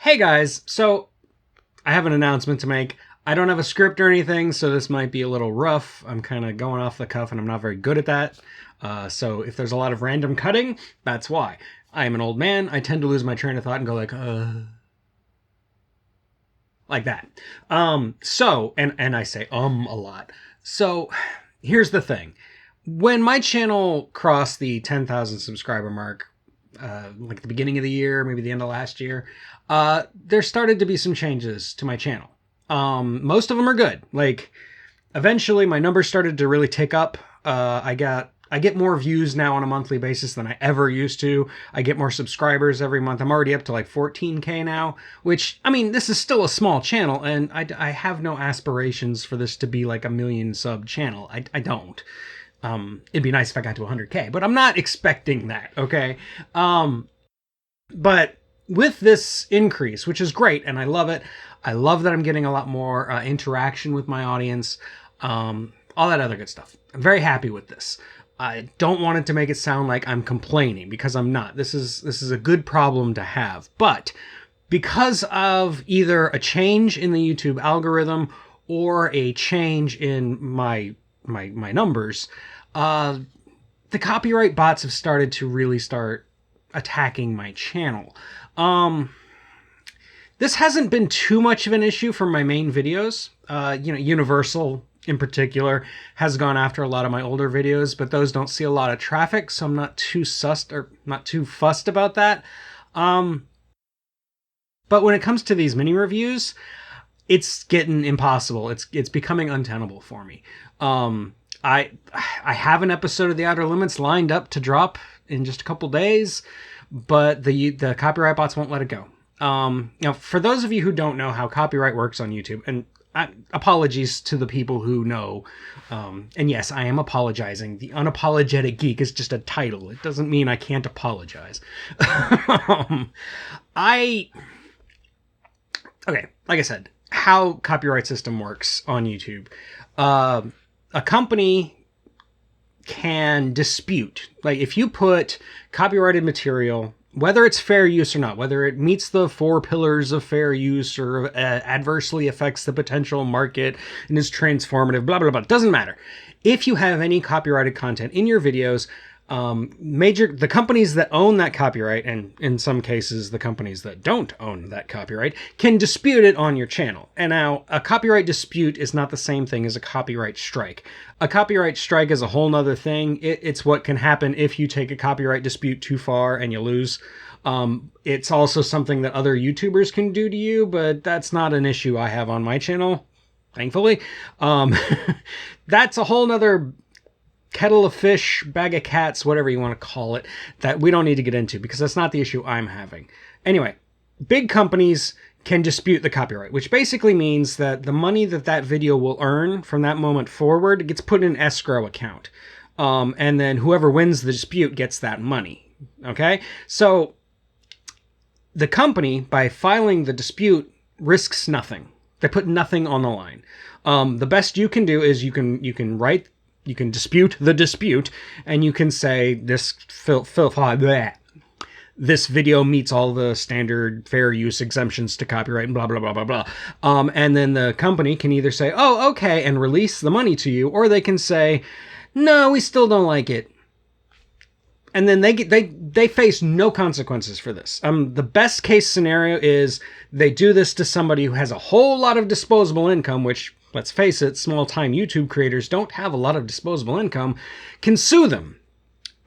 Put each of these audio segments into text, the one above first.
Hey guys, so I have an announcement to make. I don't have a script or anything, so this might be a little rough. I'm kind of going off the cuff and I'm not very good at that. So if there's a lot of random cutting, that's why. I am an old man. I tend to lose my train of thought and go like that. And I say a lot. So here's the thing. When my channel crossed the 10,000 subscriber mark, like at the beginning of the year, maybe the end of last year, there started to be some changes to my channel. Most of them are good. Like, eventually my numbers started to really tick up. I get more views now on a monthly basis than I ever used to. I get more subscribers every month. I'm already up to like 14K now, which, I mean, this is still a small channel, and I have no aspirations for this to be like a million sub channel. I don't. It'd be nice if I got to 100K, but I'm not expecting that, okay? But with this increase, which is great, and I love it, I love that I'm getting a lot more interaction with my audience, all that other good stuff. I'm very happy with this. I don't want it to make it sound like I'm complaining, because I'm not. This is a good problem to have. But because of either a change in the YouTube algorithm or a change in my numbers, the copyright bots have started to really start attacking my channel. This hasn't been too much of an issue for my main videos. Universal in particular has gone after a lot of my older videos, but those don't see a lot of traffic, so I'm not too fussed about that. But when it comes to these mini reviews, it's getting impossible. It's becoming untenable for me. I have an episode of The Outer Limits lined up to drop in just a couple days, but the copyright bots won't let it go. Now, for those of you who don't know how copyright works on YouTube, and apologies to the people who know, and yes, I am apologizing. The Unapologetic Geek is just a title. It doesn't mean I can't apologize. Okay, like I said, how copyright system works on YouTube. A company can dispute, like if you put copyrighted material, whether it's fair use or not, whether it meets the 4 pillars of fair use or adversely affects the potential market and is transformative, blah, blah, blah, it doesn't matter. If you have any copyrighted content in your videos, the companies that own that copyright, and in some cases the companies that don't own that copyright, can dispute it on your channel. And now, a copyright dispute is not the same thing as a copyright strike. A copyright strike is a whole nother thing. It's what can happen if you take a copyright dispute too far and you lose. It's also something that other YouTubers can do to you, but that's not an issue I have on my channel, thankfully. That's a whole nother kettle of fish, bag of cats, whatever you want to call it, that we don't need to get into, because that's not the issue I'm having. Anyway, big companies can dispute the copyright, which basically means that the money that video will earn from that moment forward gets put in an escrow account. And then whoever wins the dispute gets that money. Okay? So the company, by filing the dispute, risks nothing. They put nothing on the line. The best you can do is you can dispute the dispute, and you can say this video meets all the standard fair use exemptions to copyright and blah, blah, blah, blah, blah. And then the company can either say, oh, okay, and release the money to you, or they can say, no, we still don't like it. And then they face no consequences for this. The best case scenario is they do this to somebody who has a whole lot of disposable income, which, let's face it, small-time YouTube creators don't have a lot of disposable income, can sue them.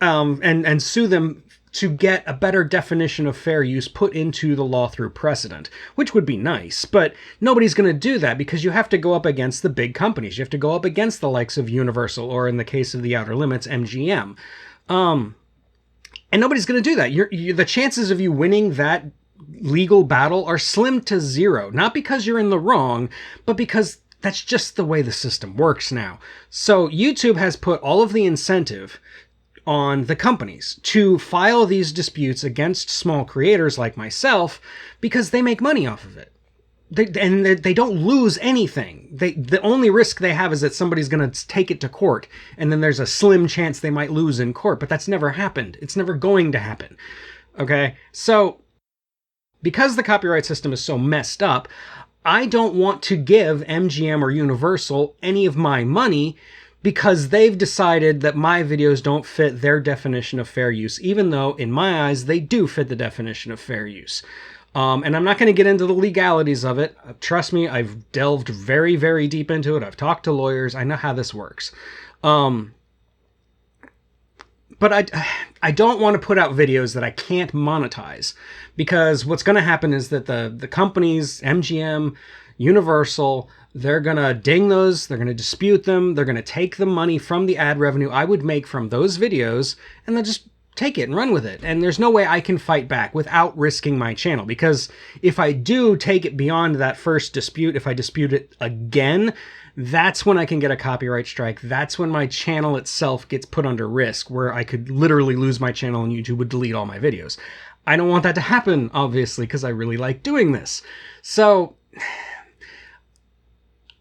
And sue them to get a better definition of fair use put into the law through precedent, which would be nice, but nobody's going to do that, because you have to go up against the big companies. You have to go up against the likes of Universal, or in the case of The Outer Limits, MGM. And nobody's going to do that. The chances of you winning that legal battle are slim to zero, not because you're in the wrong, but because that's just the way the system works now. So YouTube has put all of the incentive on the companies to file these disputes against small creators like myself, because they make money off of it. They don't lose anything. The only risk they have is that somebody's going to take it to court, and then there's a slim chance they might lose in court, but that's never happened. It's never going to happen. Okay? So because the copyright system is so messed up, I don't want to give MGM or Universal any of my money because they've decided that my videos don't fit their definition of fair use, even though in my eyes they do fit the definition of fair use. And I'm not going to get into the legalities of it. Trust me, I've delved very, very deep into it. I've talked to lawyers. I know how this works. But I don't want to put out videos that I can't monetize, because what's going to happen is that the companies, MGM, Universal, they're going to ding those, they're going to dispute them, they're going to take the money from the ad revenue I would make from those videos, and they'll just take it and run with it. And there's no way I can fight back without risking my channel, because if I do take it beyond that first dispute, if I dispute it again, that's when I can get a copyright strike. That's when my channel itself gets put under risk, where I could literally lose my channel and YouTube would delete all my videos. I don't want that to happen, obviously, because I really like doing this. So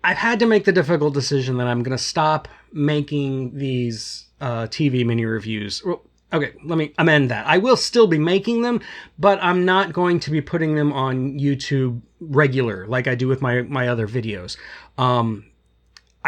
I've had to make the difficult decision that I'm going to stop making these TV mini reviews. Well, okay, let me amend that. I will still be making them, but I'm not going to be putting them on YouTube regular like I do with my other videos.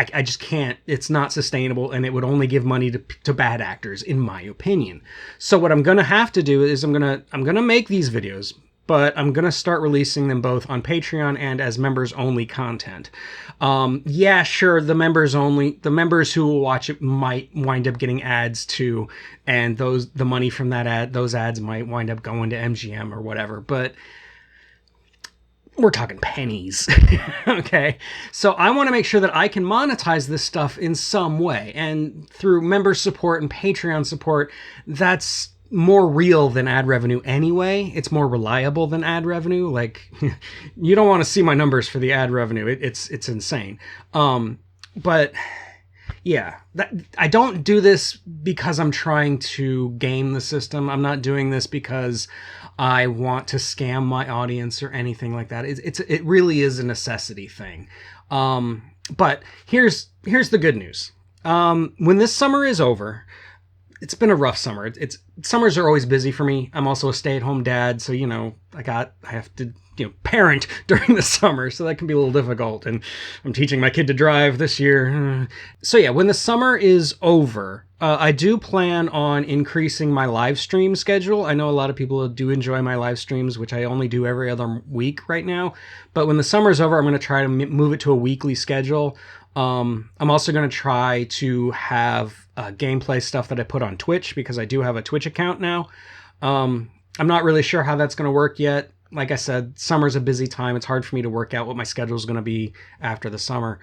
I just can't. It's not sustainable, and it would only give money to bad actors, in my opinion. So what I'm going to have to do is I'm going to make these videos, but I'm going to start releasing them both on Patreon and as members-only content. Yeah, sure, the members who will watch it might wind up getting ads too, and the money from those ads might wind up going to MGM or whatever, but we're talking pennies. Okay, so I want to make sure that I can monetize this stuff in some way, and through member support and Patreon support, that's more real than ad revenue anyway. It's more reliable than ad revenue. Like, you don't want to see my numbers for the ad revenue. It's insane. But yeah, I don't do this because I'm trying to game the system. I'm not doing this because I want to scam my audience or anything like that. It really is a necessity thing. But here's the good news. When this summer is over, it's been a rough summer. Summers are always busy for me. I'm also a stay-at-home dad, so I have to parent during the summer, so that can be a little difficult. And I'm teaching my kid to drive this year. So yeah, when the summer is over, I do plan on increasing my live stream schedule. I know a lot of people do enjoy my live streams, which I only do every other week right now. But when the summer's over, I'm going to try to move it to a weekly schedule. I'm also going to try to have gameplay stuff that I put on Twitch, because I do have a Twitch account now. I'm not really sure how that's going to work yet. Like I said, summer's a busy time. It's hard for me to work out what my schedule is going to be after the summer.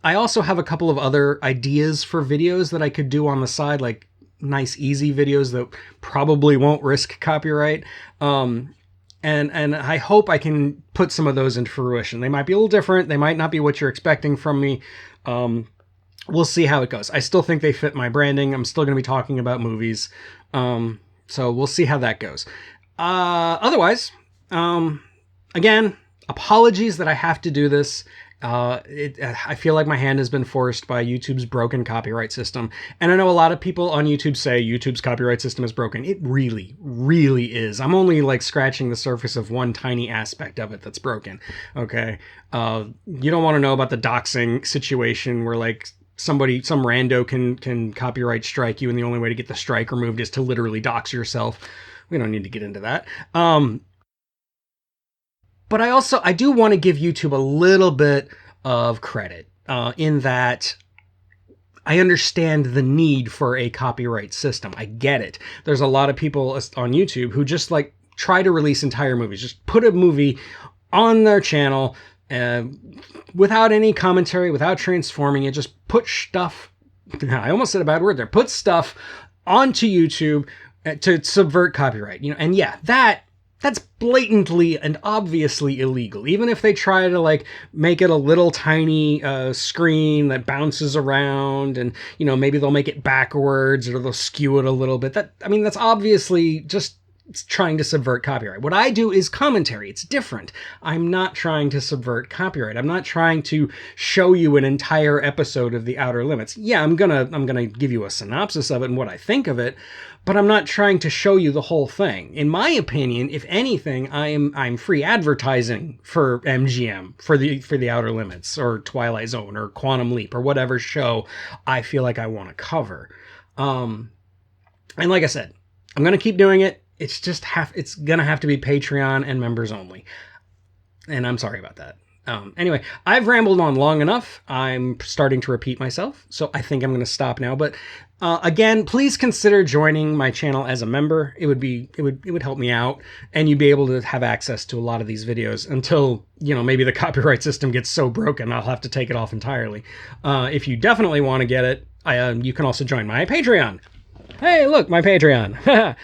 I also have a couple of other ideas for videos that I could do on the side, like nice, easy videos that probably won't risk copyright. And I hope I can put some of those into fruition. They might be a little different. They might not be what you're expecting from me. We'll see how it goes. I still think they fit my branding. I'm still going to be talking about movies. So we'll see how that goes. Otherwise, again, apologies that I have to do this. I feel like my hand has been forced by YouTube's broken copyright system. And I know a lot of people on YouTube say YouTube's copyright system is broken. It really, really is. I'm only like scratching the surface of one tiny aspect of it that's broken. Okay. You don't want to know about the doxing situation where like some rando can copyright strike you, and the only way to get the strike removed is to literally dox yourself. We don't need to get into that. But I do want to give YouTube a little bit of credit in that I understand the need for a copyright system. I get it. There's a lot of people on YouTube who just like try to release entire movies, just put a movie on their channel without any commentary, without transforming it, just put stuff, I almost said a bad word there, put stuff onto YouTube to subvert copyright. And yeah, that's blatantly and obviously illegal. Even if they try to like make it a little tiny screen that bounces around, and maybe they'll make it backwards or they'll skew it a little bit. That's obviously just trying to subvert copyright. What I do is commentary. It's different. I'm not trying to subvert copyright. I'm not trying to show you an entire episode of The Outer Limits. Yeah, I'm gonna give you a synopsis of it and what I think of it, but I'm not trying to show you the whole thing. In my opinion, if anything, I'm free advertising for MGM, for the Outer Limits or Twilight Zone or Quantum Leap or whatever show I feel like I want to cover. And like I said, I'm gonna keep doing it. It's gonna have to be Patreon and members only. And I'm sorry about that. Anyway, I've rambled on long enough. I'm starting to repeat myself, so I think I'm going to stop now. But again, please consider joining my channel as a member. It would help me out, and you'd be able to have access to a lot of these videos until, you know, maybe the copyright system gets so broken I'll have to take it off entirely. If you definitely want to get it, you can also join my Patreon. Hey, look, my Patreon.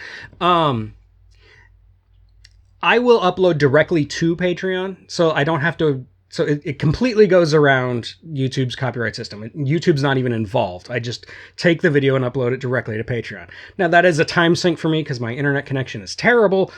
I will upload directly to Patreon, so I don't have to. So it completely goes around YouTube's copyright system. YouTube's not even involved. I just take the video and upload it directly to Patreon. Now, that is a time sink for me because my internet connection is terrible,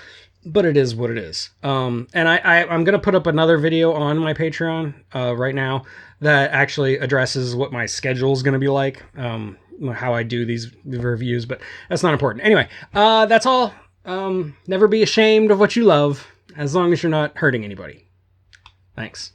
but it is what it is. And I'm going to put up another video on my Patreon right now that actually addresses what my schedule is going to be like, how I do these reviews, but that's not important. Anyway, that's all. Never be ashamed of what you love, as long as you're not hurting anybody. Thanks.